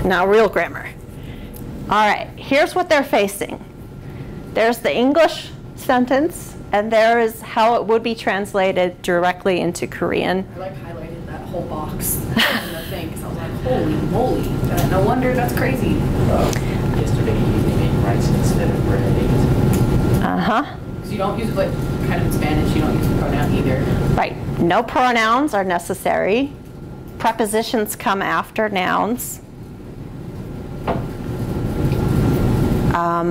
Now real grammar. All right, here's what they're facing. There's the English sentence, and there is how it would be translated directly into Korean. I like highlighted that whole box in the thing, because I was like, holy moly, no wonder that's crazy. Yesterday you made rice instead of bread. Uh-huh. Because you don't use, like, kind of in Spanish, you don't use the pronoun either. Right, no pronouns are necessary. Prepositions come after nouns.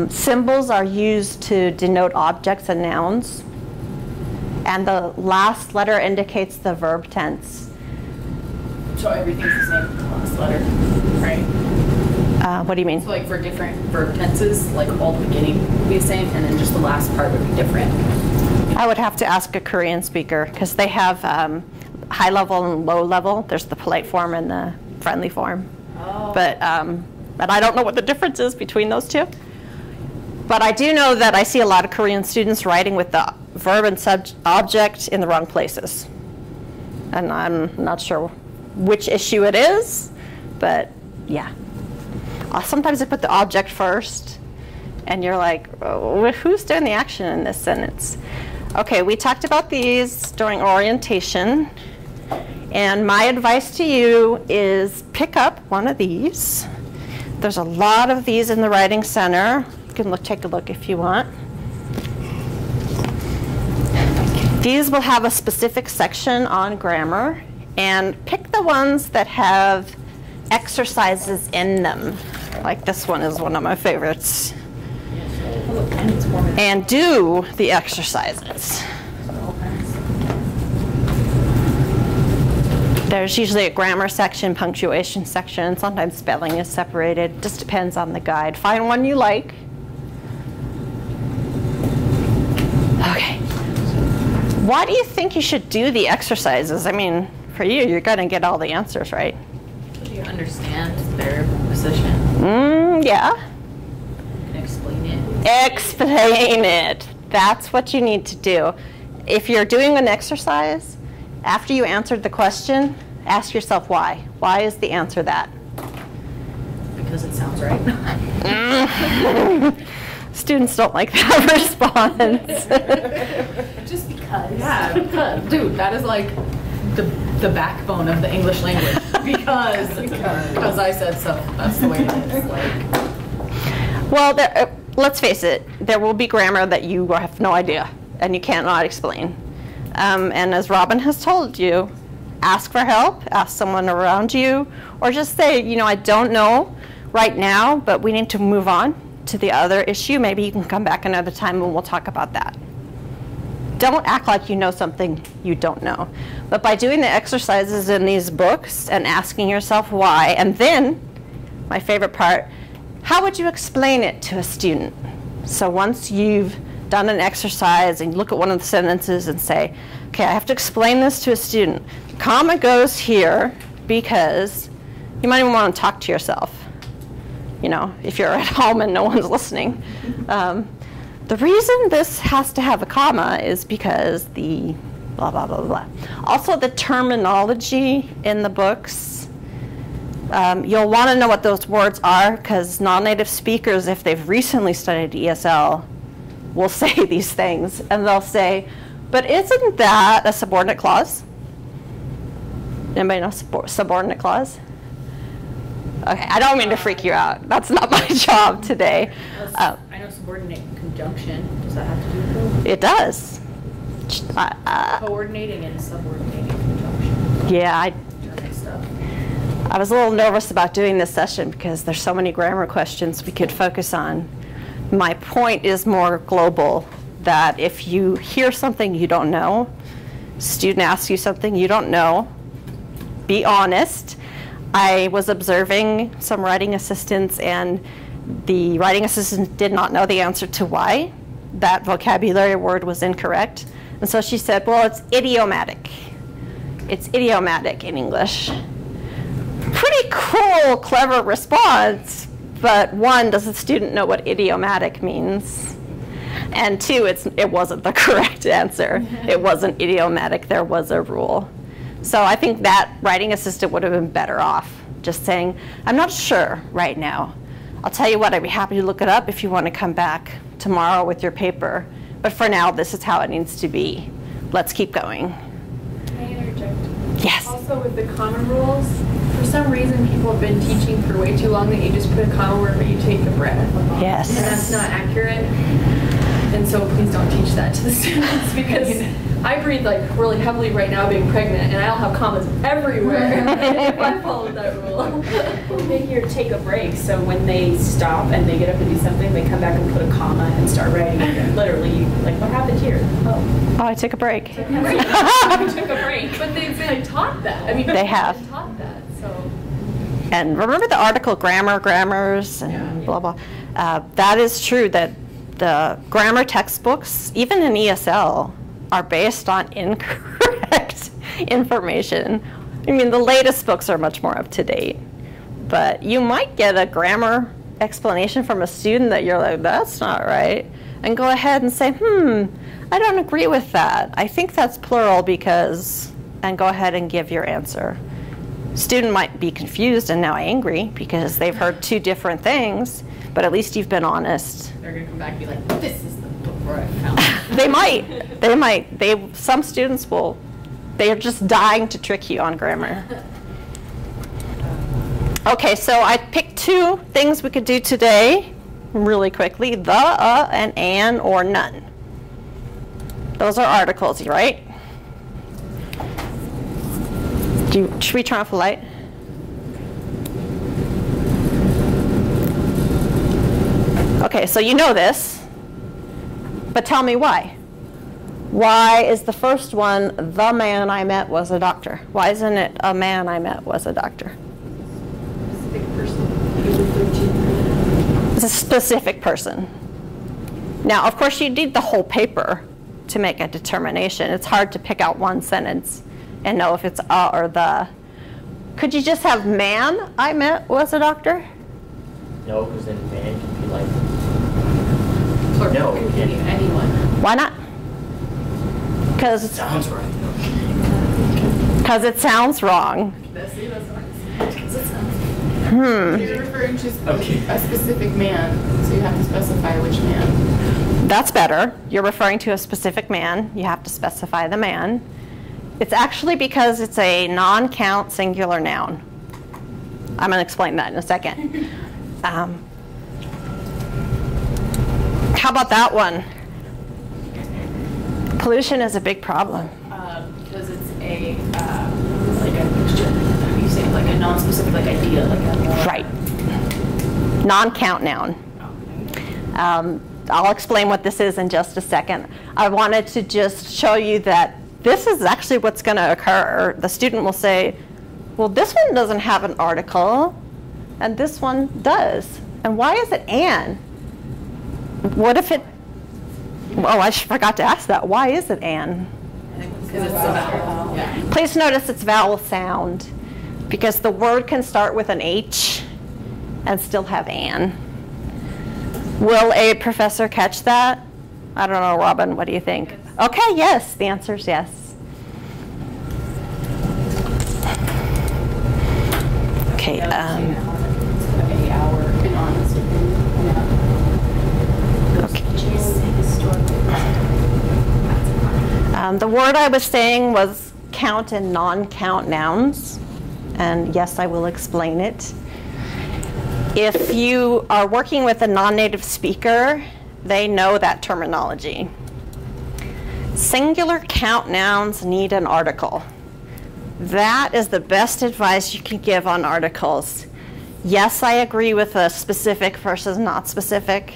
Symbols are used to denote objects and nouns. And the last letter indicates the verb tense. So everything's the same in the last letter, right? What do you mean? So like for different verb tenses, like all the beginning would be the same, and then just the last part would be different. I would have to ask a Korean speaker, because they have high level and low level. There's the polite form and the friendly form. Oh. But I don't know what the difference is between those two. But I do know that I see a lot of Korean students writing with the verb and object in the wrong places. And I'm not sure which issue it is, but yeah. Sometimes I put the object first, and you're like, oh, who's doing the action in this sentence? Okay, we talked about these during orientation, and my advice to you is pick up one of these. There's a lot of these in the Writing Center. You can take a look if you want. These will have a specific section on grammar, and pick the ones that have exercises in them. Like this one is one of my favorites. And do the exercises. There's usually a grammar section, punctuation section, sometimes spelling is separated. Just depends on the guide. Find one you like. Okay. Why do you think you should do the exercises? I mean, for you, you're going to get all the answers, right? Do you understand their position? Yeah. And explain it. Explain it. That's what you need to do. If you're doing an exercise, after you answered the question, ask yourself why. Why is the answer that? Because it sounds right. Students don't like that response. Just because. Yeah, because. Dude, that is like the backbone of the English language. Because I said so. That's the way it is. Like. Well, let's face it, there will be grammar that you have no idea and you cannot explain. And as Robin has told you, ask for help, ask someone around you, or just say, you know, I don't know right now, but we need to move on to the other issue. Maybe you can come back another time and we'll talk about that. Don't act like you know something you don't know. But by doing the exercises in these books and asking yourself why, and then, my favorite part, how would you explain it to a student? So once you've done an exercise and you look at one of the sentences and say, okay, I have to explain this to a student. Comma goes here because you might even want to talk to yourself, you know, if you're at home and no one's listening. The reason this has to have a comma is because the blah, blah, blah, blah. Also the terminology in the books, you'll want to know what those words are because non-native speakers, if they've recently studied ESL, will say these things, and they'll say, but isn't that a subordinate clause? Anybody know subordinate clause? Okay, I don't mean to freak you out. That's not my job today. I know subordinate conjunction. Does that have to do with it? It does. Coordinating and subordinating conjunction. Yeah, German stuff. I was a little nervous about doing this session because there's so many grammar questions we could focus on. My point is more global, that if you hear something you don't know, student asks you something you don't know, be honest. I was observing some writing assistants, and the writing assistant did not know the answer to why that vocabulary word was incorrect. And so she said, well, it's idiomatic. It's idiomatic in English. Pretty cool, clever response. But one, does the student know what idiomatic means? And two, it wasn't the correct answer. It wasn't idiomatic. There was a rule. So I think that writing assistant would have been better off just saying, I'm not sure right now. I'll tell you what, I'd be happy to look it up if you want to come back tomorrow with your paper. But for now, this is how it needs to be. Let's keep going. Can I interject? Yes. Also with the comma rules, for some reason people have been teaching for way too long that you just put a comma wherever you take a breath. Yes. And that's not accurate. And so please don't teach that to the students because I breathe like really heavily right now being pregnant and I'll have commas everywhere if I followed that rule. They here take a break, so when they stop and they get up and do something, they come back and put a comma and start writing again. Literally, like, what happened here? Oh, I took a break. we took a break. But they've been taught that. I mean, They have. Been taught that, so. And remember the article, grammars, and blah, blah. That is true that the grammar textbooks, even in ESL, are based on incorrect information. I mean, the latest books are much more up to date. But you might get a grammar explanation from a student that you're like, that's not right. And go ahead and say, I don't agree with that. I think that's plural because, and go ahead and give your answer. Student might be confused and now angry because they've heard two different things, but at least you've been honest. They're gonna come back and be like, this is the book where I found it. They might. Some students will, they're just dying to trick you on grammar. Okay, so I picked two things we could do today really quickly, the, and an, or none. Those are articles, right? Should we turn off the light? Okay, so you know this, but tell me why. Why is the first one, the man I met was a doctor? Why isn't it a man I met was a doctor? It's a specific person. Now, of course, you need the whole paper to make a determination. It's hard to pick out one sentence and know if it's a or the. Could you just have man I met was a doctor? No, because then man can be like, Plural No, can be yeah. anyone. Why not? Because sounds right. it sounds wrong. See, that's what I'm saying. You're referring to Okay. a specific man, so you have to specify which man. That's better. You're referring to a specific man. You have to specify the man. It's actually because it's a non-count singular noun. I'm going to explain that in a second. How about that one? Pollution is a big problem. Because it's a, like a mixture, how do you say, like a non-specific, like idea, like a more. Right. Non-count noun. I'll explain what this is in just a second. I wanted to just show you that this is actually what's going to occur. The student will say, well, this one doesn't have an article, and this one does. And why is it an? What if it, oh, I forgot to ask that. Why is it an? Because it's a vowel. Yeah. Please notice it's vowel sound, because the word can start with an H and still have an. Will a professor catch that? I don't know, Robin, what do you think? Okay, yes, the answer is yes. Okay, A hour in honest the word I was saying was count and non-count nouns, and yes, I will explain it. If you are working with a non-native speaker, they know that terminology. Singular count nouns need an article. That is the best advice you can give on articles. Yes, I agree with a specific versus not specific,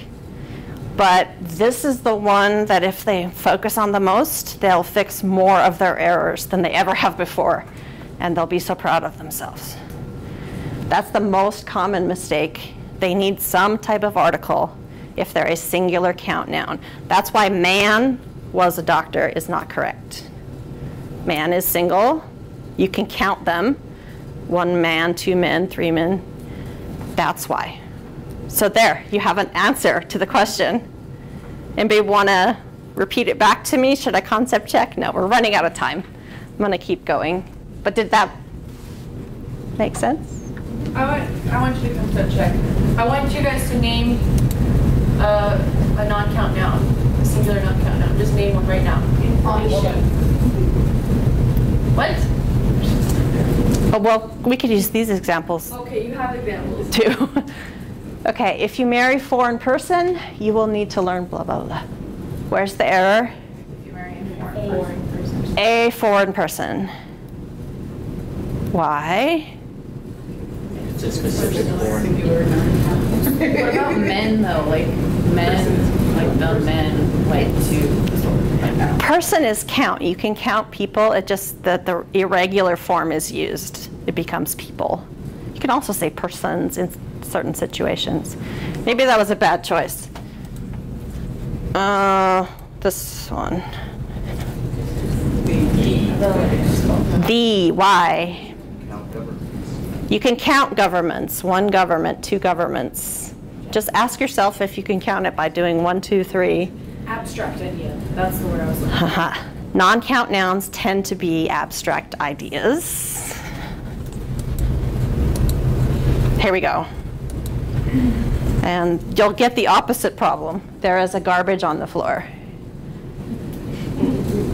but this is the one that if they focus on the most, they'll fix more of their errors than they ever have before, and they'll be so proud of themselves. That's the most common mistake. They need some type of article if they're a singular count noun. That's why man was a doctor is not correct. Man is single. You can count them. 1 man, 2 men, 3 men. That's why. So there, you have an answer to the question. Anybody want to repeat it back to me? Should I concept check? No, we're running out of time. I'm going to keep going. But did that make sense? I want you to concept check. I want you guys to name a non-count noun, a singular non-count noun. Just name one right now. Information. What? Oh, well, we could use these examples Okay, you have examples. too. Okay, if you marry a foreign person, you will need to learn blah, blah, blah. Where's the error? If you marry a foreign person. A foreign person. Why? It's a specific form. What about men though? Like men, like the men like to. Person is count. You can count people. It just that the irregular form is used. It becomes people. You can also say persons in certain situations. Maybe that was a bad choice. This one. The, why? You can count governments. One government, two governments. Just ask yourself if you can count it by doing 1, 2, 3. Abstract idea. That's the word I was looking for. Non-count nouns tend to be abstract ideas. Here we go. And you'll get the opposite problem. There is a garbage on the floor.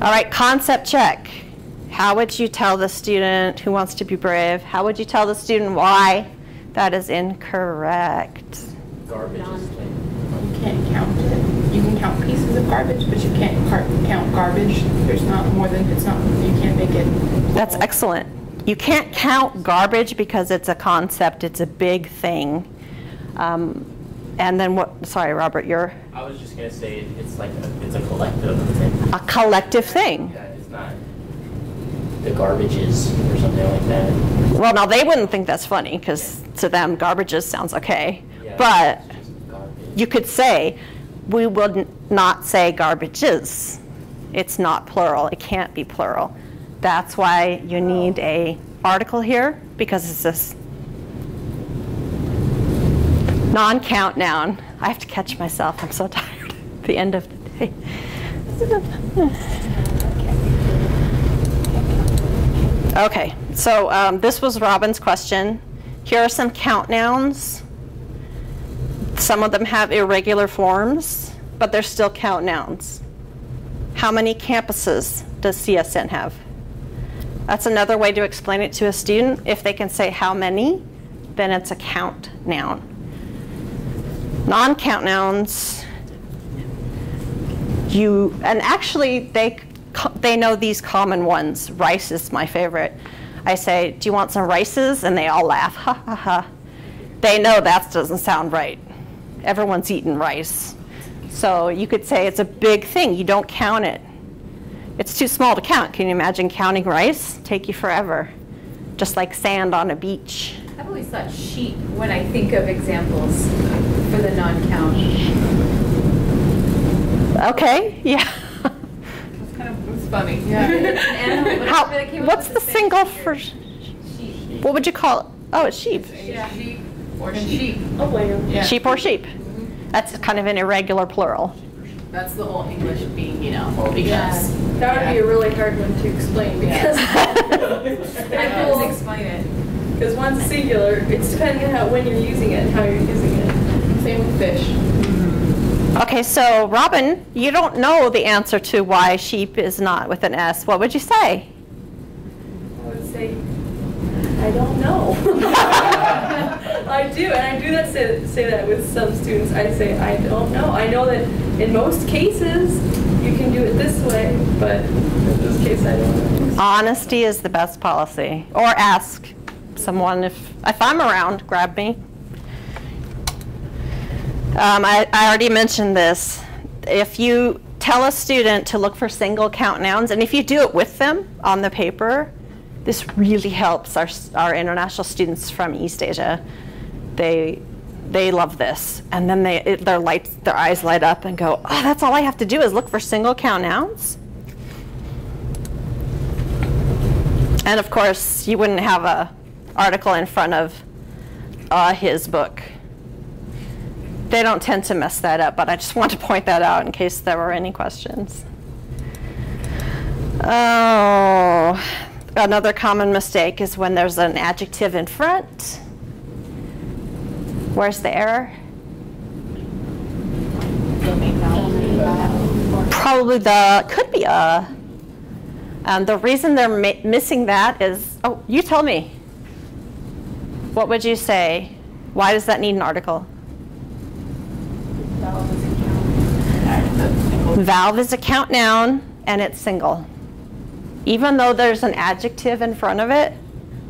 All right, concept check. How would you tell the student who wants to be brave? How would you tell the student why that is incorrect? Garbage is You can't count it. You can count pieces of garbage, but you can't count garbage. There's not more than, it's not, you can't make it. That's excellent. You can't count garbage because it's a concept, it's a big thing. And then what, sorry, Robert, you're? I was just going to say it's like it's a collective thing. A collective thing. Yeah, it's not the garbages or something like that. Well, now they wouldn't think that's funny because to them, garbages sounds okay. Yeah, But it's just garbage. you could say, we would not say garbages. It's not plural. It can't be plural. That's why you need a article here, because it's this non-count noun. I have to catch myself. I'm so tired at the end of the day. Okay, so this was Robin's question. Here are some count nouns. Some of them have irregular forms, but they're still count nouns. How many campuses does CSN have? That's another way to explain it to a student. If they can say how many, then it's a count noun. Non-count nouns, and actually they know these common ones. Rice is my favorite. I say, do you want some rices? And they all laugh, ha ha ha. They know that doesn't sound right. Everyone's eaten rice. So you could say it's a big thing. You don't count it. It's too small to count. Can you imagine counting rice? Take you forever. Just like sand on a beach. I've always thought sheep when I think of examples for the non-count. Okay, yeah. It's funny. Yeah. What's the single for? What would you call it? Oh, it's sheep. Sheep or sheep. A lamb. Yeah. Sheep or sheep. That's kind of an irregular plural. That's the whole English being, you know, because That would be a really hard one to explain because I will explain it. because one's singular. It's depending on when you're using it and how you're using it. Same with fish. Okay, so Robin, you don't know the answer to why sheep is not with an S. What would you say? I would say, I don't know. I do, and I do that say that with some students. I say, I don't know. I know that in most cases you can do it this way, but in this case I don't know. Honesty is the best policy. Or ask someone if I'm around, grab me. I already mentioned this. If you tell a student to look for single count nouns, and if you do it with them on the paper, this really helps our international students from East Asia. They love this, and then their eyes light up and go, oh, that's all I have to do is look for single count nouns. And of course, you wouldn't have an article in front of his book. They don't tend to mess that up, but I just want to point that out in case there were any questions. Oh, another common mistake is when there's an adjective in front Where's the error? Probably could be a. The reason they're missing that is, oh, you tell me. What would you say? Why does that need an article? Valve is a count noun, and it's single. Even though there's an adjective in front of it,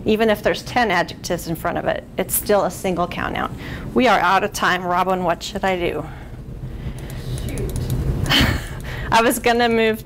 even if there's 10 adjectives in front of it, it's still a single count noun. We are out of time. Robin, what should I do? Shoot. I was going to move